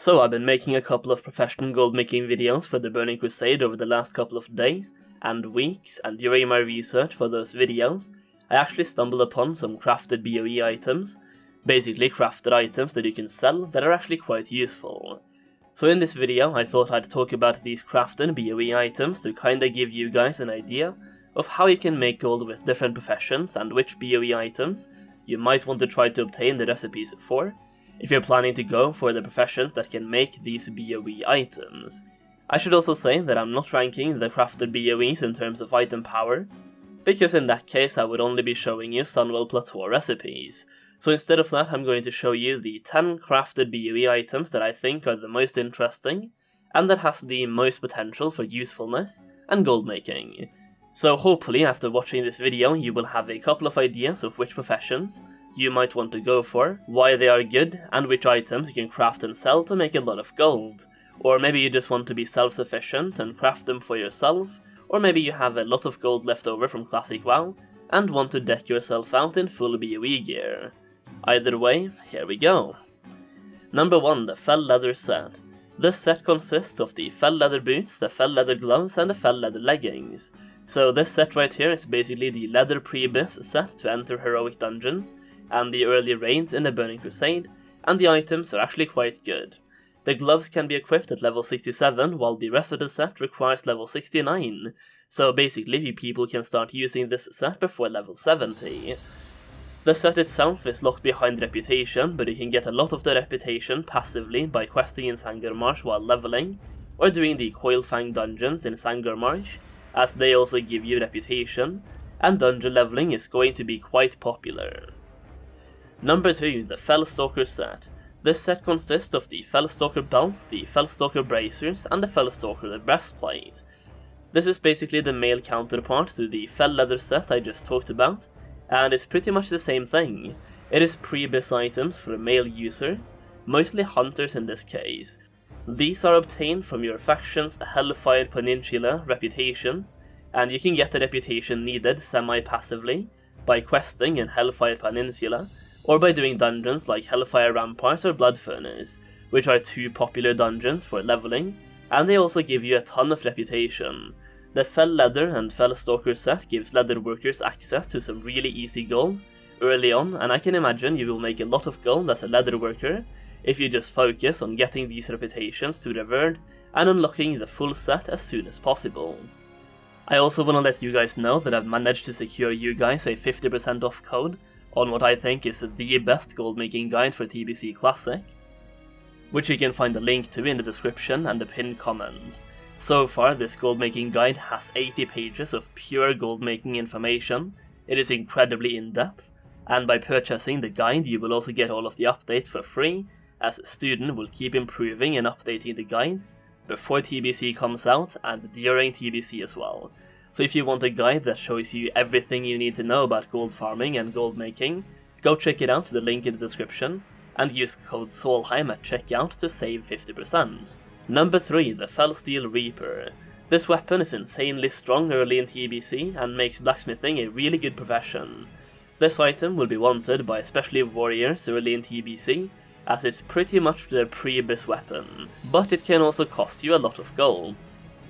So I've been making a couple of professional gold making videos for the Burning Crusade over the last couple of days and weeks, and during my research for those videos, I actually stumbled upon some crafted BoE items, basically crafted items that you can sell that are actually quite useful. So in this video I thought I'd talk about these crafted BoE items to kinda give you guys an idea of how you can make gold with different professions and which BoE items you might want to try to obtain the recipes for, if you're planning to go for the professions that can make these BoE items. I should also say that I'm not ranking the crafted BoEs in terms of item power, because in that case I would only be showing you Sunwell Plateau recipes. So instead of that I'm going to show you the 10 crafted BoE items that I think are the most interesting, and that has the most potential for usefulness and gold making. So hopefully after watching this video you will have a couple of ideas of which professions you might want to go for, why they are good, and which items you can craft and sell to make a lot of gold. Or maybe you just want to be self-sufficient and craft them for yourself, or maybe you have a lot of gold left over from Classic WoW and want to deck yourself out in full BoE gear. Either way, here we go. Number 1, the Fel Leather Set. This set consists of the Fel Leather boots, the Fel Leather gloves, and the Fel Leather leggings. So this set right here is basically the leather pre-bis set to enter heroic dungeons and the early raids in the Burning Crusade, and the items are actually quite good. The gloves can be equipped at level 67, while the rest of the set requires level 69, so basically people can start using this set before level 70. The set itself is locked behind reputation, but you can get a lot of the reputation passively by questing in Sangormarsh while leveling, or doing the Coilfang dungeons in Sangormarsh, as they also give you reputation, and dungeon leveling is going to be quite popular. Number 2, the Fel Stalker set. This set consists of the Fel Stalker belt, the Fel Stalker bracers, and the Fel Stalker breastplate. This is basically the male counterpart to the Fel Leather set I just talked about, and it's pretty much the same thing. It is pre-bis items for male users, mostly hunters in this case. These are obtained from your faction's Hellfire Peninsula reputations, and you can get the reputation needed semi-passively by questing in Hellfire Peninsula, or by doing dungeons like Hellfire Rampart or Blood Furnace, which are two popular dungeons for leveling, and they also give you a ton of reputation. The Fel Leather and Fel Stalker set gives leather workers access to some really easy gold early on, and I can imagine you will make a lot of gold as a leather worker if you just focus on getting these reputations to revert and unlocking the full set as soon as possible. I also want to let you guys know that I've managed to secure you guys a 50% off code on what I think is the best gold making guide for TBC Classic, which you can find a link to in the description and the pinned comment. So far this gold making guide has 80 pages of pure gold making information, it is incredibly in depth, and by purchasing the guide you will also get all of the updates for free, as Studen will keep improving and updating the guide before TBC comes out and during TBC as well. So if you want a guide that shows you everything you need to know about gold farming and gold making, go check it out, the link in the description, and use code Solheim at checkout to save 50%. Number 3, the Felsteel Reaper. This weapon is insanely strong early in TBC and makes blacksmithing a really good profession. This item will be wanted by especially warriors early in TBC, as it's pretty much the pre-bis weapon, but it can also cost you a lot of gold.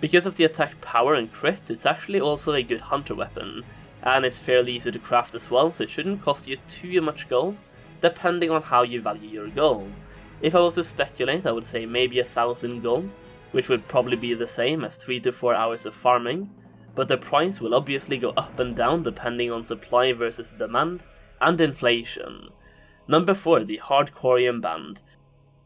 Because of the attack power and crit, it's actually also a good hunter weapon, and it's fairly easy to craft as well, so it shouldn't cost you too much gold, depending on how you value your gold. If I was to speculate, I would say maybe 1000 gold, which would probably be the same as 3 to 4 hours of farming, but the price will obviously go up and down depending on supply versus demand, and inflation. Number 4, the Hard Khorium Band.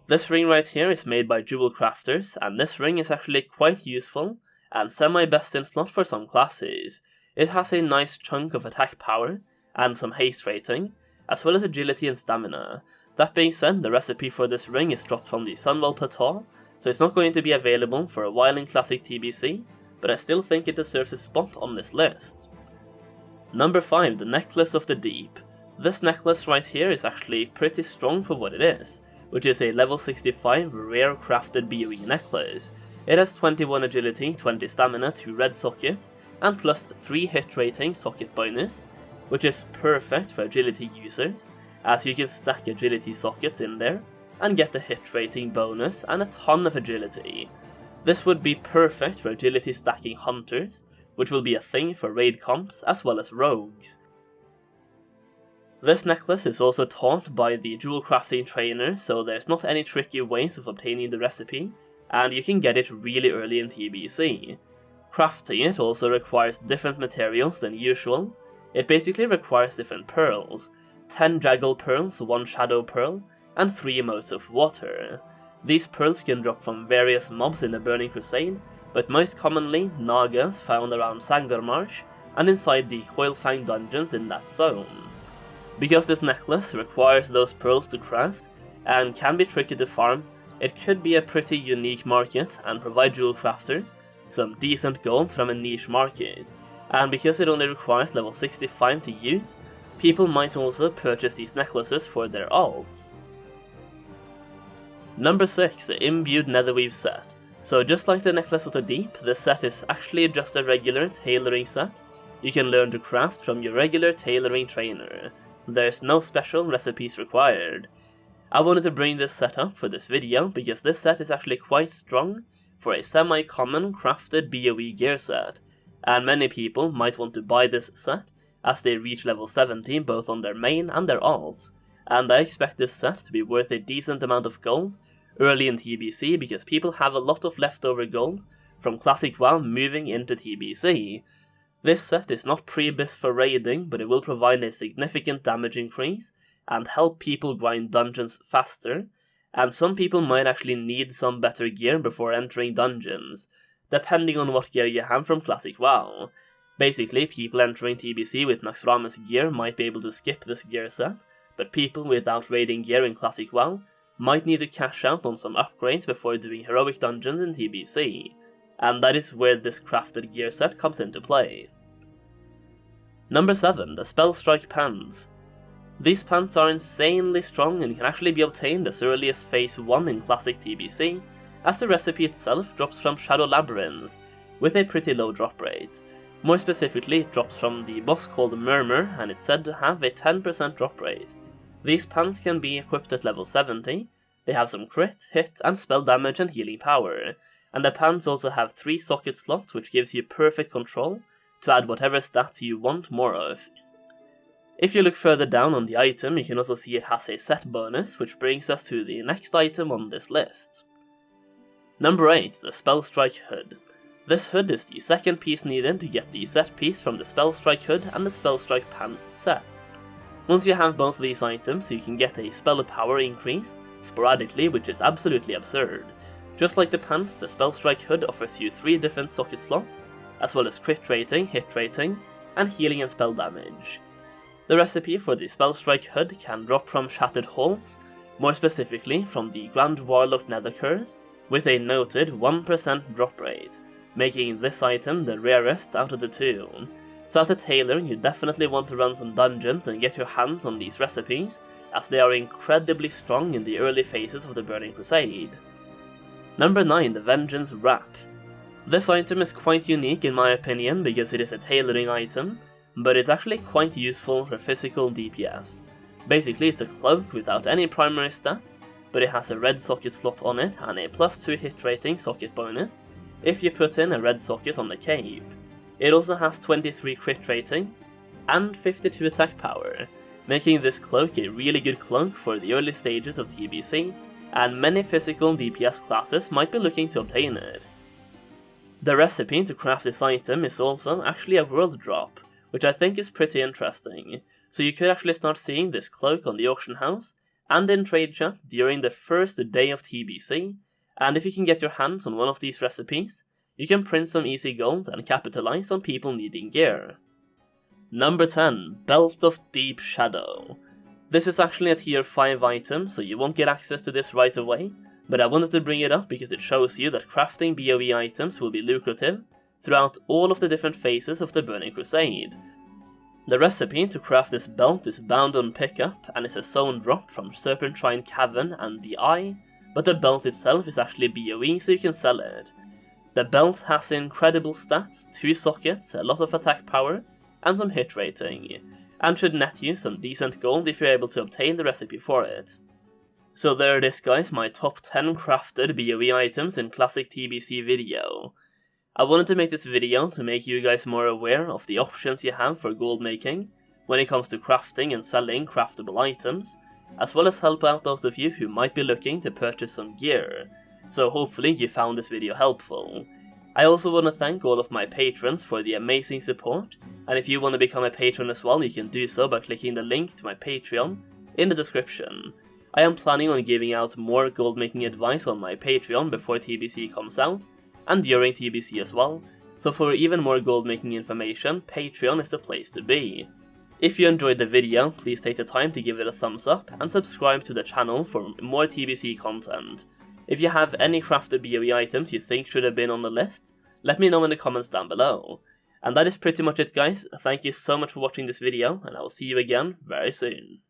This ring right here is made by Jewel Crafters, and this ring is actually quite useful and semi-best in slot for some classes. It has a nice chunk of attack power and some haste rating, as well as agility and stamina. That being said, the recipe for this ring is dropped from the Sunwell Plateau, so it's not going to be available for a while in Classic TBC, but I still think it deserves a spot on this list. Number 5, the Necklace of the Deep. This necklace right here is actually pretty strong for what it is, which is a level 65 rare crafted BoE necklace. It has 21 agility, 20 stamina, 2 red sockets, and plus 3 hit rating socket bonus, which is perfect for agility users, as you can stack agility sockets in there, and get the hit rating bonus and a ton of agility. This would be perfect for agility stacking hunters, which will be a thing for raid comps as well as rogues. This necklace is also taught by the jewel crafting trainer, so there's not any tricky ways of obtaining the recipe, and you can get it really early in TBC. Crafting it also requires different materials than usual. It basically requires different pearls, 10 jaggle pearls, 1 shadow pearl, and 3 motes of water. These pearls can drop from various mobs in the Burning Crusade, but most commonly Nagas found around Sangormarsh and inside the Coilfang dungeons in that zone. Because this necklace requires those pearls to craft, and can be tricky to farm, it could be a pretty unique market and provide jewel crafters some decent gold from a niche market, and because it only requires level 65 to use, people might also purchase these necklaces for their alts. Number 6, the Imbued Netherweave Set. So just like the Necklace of the Deep, this set is actually just a regular tailoring set. You can learn to craft from your regular tailoring trainer. There's no special recipes required. I wanted to bring this set up for this video because this set is actually quite strong for a semi-common crafted BoE gear set, and many people might want to buy this set as they reach level 70 both on their main and their alts, and I expect this set to be worth a decent amount of gold early in TBC because people have a lot of leftover gold from Classic WoW moving into TBC. This set is not pre-bis for raiding, but it will provide a significant damage increase and help people grind dungeons faster, and some people might actually need some better gear before entering dungeons, depending on what gear you have from Classic WoW. Basically, people entering TBC with Naxxramas gear might be able to skip this gear set, but people without raiding gear in Classic WoW might need to cash out on some upgrades before doing heroic dungeons in TBC, and that is where this crafted gear set comes into play. Number 7, the Spellstrike Pants. These pants are insanely strong and can actually be obtained as early as phase 1 in Classic TBC, as the recipe itself drops from Shadow Labyrinth, with a pretty low drop rate. More specifically, it drops from the boss called Murmur, and it's said to have a 10% drop rate. These pants can be equipped at level 70, they have some crit, hit, and spell damage and healing power, and the pants also have 3 socket slots which gives you perfect control to add whatever stats you want more of. If you look further down on the item, you can also see it has a set bonus, which brings us to the next item on this list. Number 8, the Spellstrike Hood. This hood is the second piece needed to get the set piece from the Spellstrike Hood and the Spellstrike Pants set. Once you have both these items, you can get a spell power increase sporadically, which is absolutely absurd. Just like the pants, the Spellstrike Hood offers you 3 different socket slots, as well as crit rating, hit rating, and healing and spell damage. The recipe for the Spellstrike Hood can drop from Shattered Halls, more specifically from the Grand Warlock Nether Curse, with a noted 1% drop rate, making this item the rarest out of the 2. So as a tailor, you definitely want to run some dungeons and get your hands on these recipes, as they are incredibly strong in the early phases of the Burning Crusade. Number 9, the Vengeance Wrap. This item is quite unique in my opinion because it is a tailoring item, but it's actually quite useful for physical DPS. Basically, it's a cloak without any primary stats, but it has a red socket slot on it and a +2 hit rating socket bonus if you put in a red socket on the cape. It also has 23 crit rating and 52 attack power, making this cloak a really good cloak for the early stages of TBC, and many physical DPS classes might be looking to obtain it. The recipe to craft this item is also actually a world drop, which I think is pretty interesting, so you could actually start seeing this cloak on the auction house and in trade chat during the first day of TBC, and if you can get your hands on one of these recipes, you can print some easy gold and capitalize on people needing gear. Number 10, Belt of Deep Shadow. This is actually a tier 5 item, so you won't get access to this right away, but I wanted to bring it up because it shows you that crafting BoE items will be lucrative throughout all of the different phases of the Burning Crusade. The recipe to craft this belt is bound on pickup and is a zone drop from Serpentine Cavern and the Eye, but the belt itself is actually BoE, so you can sell it. The belt has incredible stats, 2 sockets, a lot of attack power, and some hit rating, and should net you some decent gold if you're able to obtain the recipe for it. So there it is guys, my top 10 crafted BoE items in Classic TBC video. I wanted to make this video to make you guys more aware of the options you have for gold making when it comes to crafting and selling craftable items, as well as help out those of you who might be looking to purchase some gear. So hopefully you found this video helpful. I also want to thank all of my patrons for the amazing support, and if you want to become a patron as well, you can do so by clicking the link to my Patreon in the description. I am planning on giving out more gold making advice on my Patreon before TBC comes out, and during TBC as well, so for even more gold making information, Patreon is the place to be. If you enjoyed the video, please take the time to give it a thumbs up and subscribe to the channel for more TBC content. If you have any crafted BoE items you think should have been on the list, let me know in the comments down below. And that is pretty much it guys, thank you so much for watching this video, and I will see you again very soon.